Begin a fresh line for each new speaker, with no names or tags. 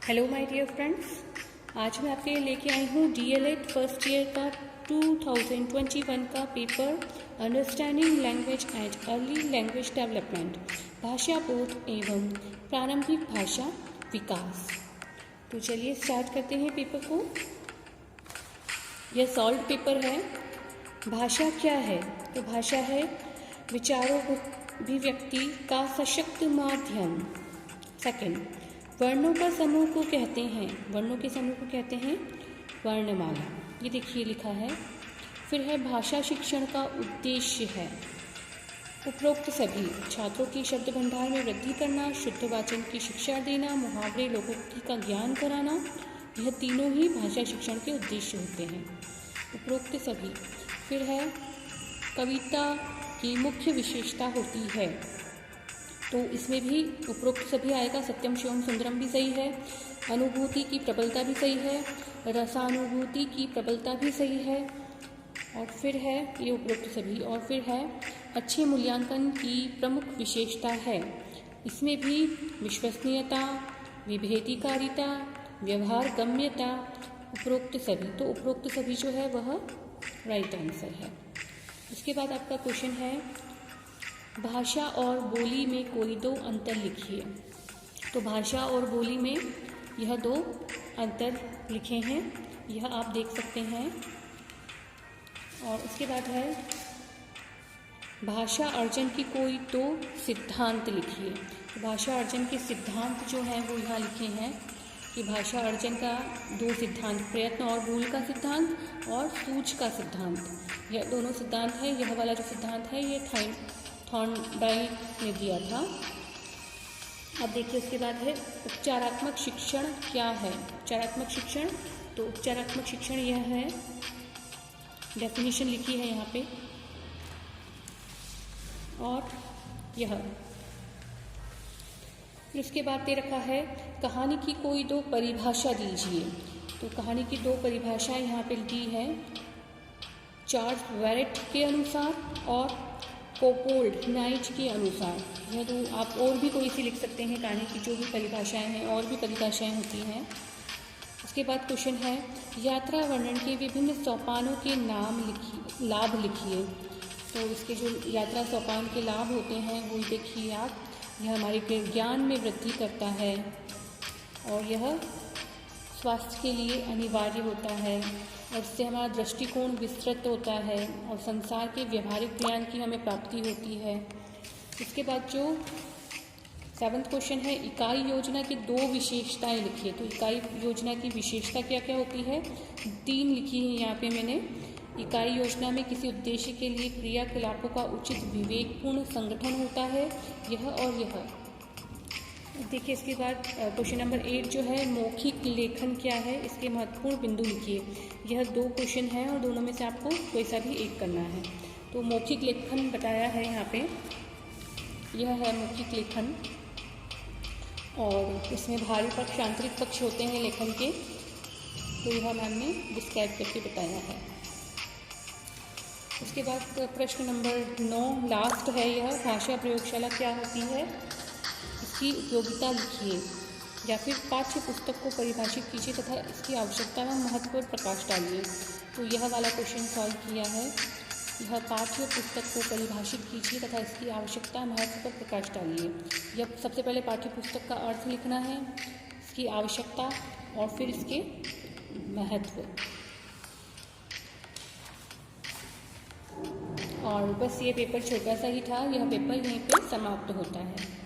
Hello my dear friends, आज मैं आपके लिए लेके आई हूँ DLED फर्स्ट ईयर का 2021 का paper understanding language and early language development, भाषा बोध एवं प्रारंभिक भाषा विकास। तो चलिए स्टार्ट करते हैं पेपर को। यह सॉल्व पेपर है। भाषा क्या है? तो भाषा है विचारों अभिव्यक्ति का सशक्त माध्यम। सेकंड, वर्णों का समूह को कहते हैं, वर्णों के समूह को कहते हैं वर्णमाला। ये देखिए लिखा है। फिर है भाषा शिक्षण का उद्देश्य है उपरोक्त सभी छात्रों की शब्द भंडार में वृद्धि करना, शुद्ध वाचन की शिक्षा देना, मुहावरे लोकोक्ति का ज्ञान कराना। यह तीनों ही भाषा शिक्षण के उद्देश्य होते हैं, उपरोक्त सभी। फिर है कविता की मुख्य विशेषता होती है, तो इसमें भी उपरोक्त सभी आएगा। सत्यम शिवम सुंदरम भी सही है, अनुभूति की प्रबलता भी सही है, रसानुभूति की प्रबलता भी सही है। और फिर है ये उपरोक्त सभी। और फिर है अच्छे मूल्यांकन की प्रमुख विशेषता है, इसमें भी विश्वसनीयता, विभेदीकारिता, व्यवहार गम्यता, उपरोक्त सभी। तो उपरोक्त सभी जो है वह राइट आंसर है। इसके बाद आपका क्वेश्चन है भाषा और बोली में कोई दो अंतर लिखिए। तो भाषा और बोली में यह दो अंतर लिखे हैं, यह आप देख सकते हैं। और उसके बाद है भाषा अर्जन की कोई दो सिद्धांत लिखिए। तो भाषा अर्जन के सिद्धांत जो हैं वो यहाँ लिखे हैं कि भाषा अर्जन का दो सिद्धांत, प्रयत्न और भूल का सिद्धांत और सूझ का सिद्धांत। यह दोनों सिद्धांत है। यह वाला जो सिद्धांत है ये थॉर्नडाइक ने दिया था। अब देखिए उसके बाद है उपचारात्मक शिक्षण क्या है। उपचारात्मक शिक्षण, तो उपचारात्मक शिक्षण यह है, डेफिनेशन लिखी है यहाँ पे। और यह इसके बाद दे रखा है कहानी की कोई दो परिभाषा दीजिए। तो कहानी की दो परिभाषाएं यहाँ पे दी है, चार्ल्स वेरेट के अनुसार और कोपोल्ड नाइट के अनुसार। यह दो आप और भी कोई सी लिख सकते हैं, कहानी की जो भी परिभाषाएं हैं, और भी परिभाषाएं होती हैं। उसके बाद क्वेश्चन है यात्रा वर्णन के विभिन्न सोपानों के नाम लिखिए, लाभ लिखिए। तो इसके जो यात्रा सोपान के लाभ होते हैं वो देखिए आप। यह हमारे ज्ञान में वृद्धि करता है और यह स्वास्थ्य के लिए अनिवार्य होता है, और इससे हमारा दृष्टिकोण विस्तृत होता है और संसार के व्यवहारिक ज्ञान की हमें प्राप्ति होती है। इसके बाद जो 7वां क्वेश्चन है इकाई योजना की दो विशेषताएं लिखिए। तो इकाई योजना की विशेषता क्या क्या होती है, 3 लिखी है यहाँ पे मैंने। इकाई योजना में किसी उद्देश्य के लिए क्रियाकलापों का उचित विवेकपूर्ण संगठन होता है, यह और यह। देखिए इसके बाद क्वेश्चन नंबर 8 जो है मौखिक लेखन क्या है, इसके महत्वपूर्ण बिंदु लिखिए। यह 2 क्वेश्चन हैं और दोनों में से आपको कोई सा भी एक करना है। तो मौखिक लेखन बताया है यहाँ पे, यह है मौखिक लेखन, और इसमें भारी पक्ष आंतरिक पक्ष होते हैं लेखन के, तो यह मैम ने डिस्क्राइब करके बताया है। उसके बाद प्रश्न नंबर 9 लास्ट है, यह भाषा प्रयोगशाला क्या होती है, इसकी उपयोगिता लिखिए। या फिर पाठ्य पुस्तक को परिभाषित कीजिए तथा इसकी आवश्यकता व महत्व पर प्रकाश डालिए। तो यह वाला क्वेश्चन सॉल्व किया है। यह पाठ्य पुस्तक को परिभाषित कीजिए तथा इसकी आवश्यकता महत्व पर प्रकाश डालिए। यह सबसे पहले पाठ्य पुस्तक का अर्थ लिखना है, इसकी आवश्यकता और फिर इसके महत्व। और बस ये पेपर छोटा सा ही था, यह पेपर यहीं पे समाप्त होता है।